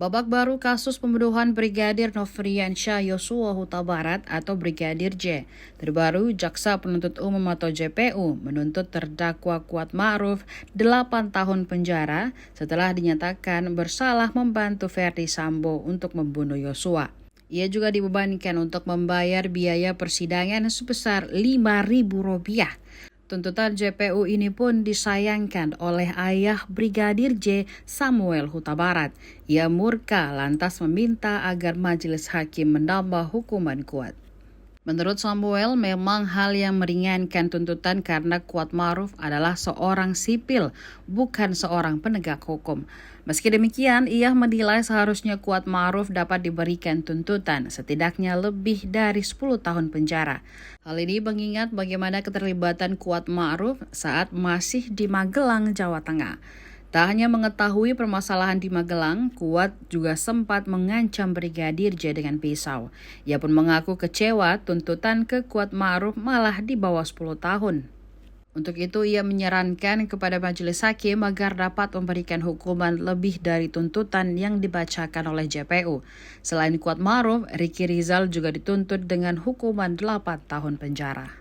Babak baru kasus pembunuhan Brigadir Nofriansyah Yosua Huta Barat atau Brigadir J. Terbaru, Jaksa Penuntut Umum atau JPU menuntut terdakwa Kuat Ma'ruf 8 tahun penjara setelah dinyatakan bersalah membantu Ferdi Sambo untuk membunuh Yosua. Ia juga dibebankan untuk membayar biaya persidangan sebesar Rp5.000. Tuntutan JPU ini pun disayangkan oleh ayah Brigadir J. Samuel Huta Barat. Ia murka lantas meminta agar majelis hakim menambah hukuman Kuat. Menurut Samuel, memang hal yang meringankan tuntutan karena Kuat Ma'ruf adalah seorang sipil, bukan seorang penegak hukum. Meski demikian, ia menilai seharusnya Kuat Ma'ruf dapat diberikan tuntutan setidaknya lebih dari 10 tahun penjara. Hal ini mengingat bagaimana keterlibatan Kuat Ma'ruf saat masih di Magelang, Jawa Tengah. Tak hanya mengetahui permasalahan di Magelang, Kuat juga sempat mengancam Brigadir J dengan pisau. Ia pun mengaku kecewa tuntutan ke Kuat Ma'ruf malah di bawah 10 tahun. Untuk itu, ia menyarankan kepada majelis hakim agar dapat memberikan hukuman lebih dari tuntutan yang dibacakan oleh JPU. Selain Kuat Ma'ruf, Ricky Rizal juga dituntut dengan hukuman 8 tahun penjara.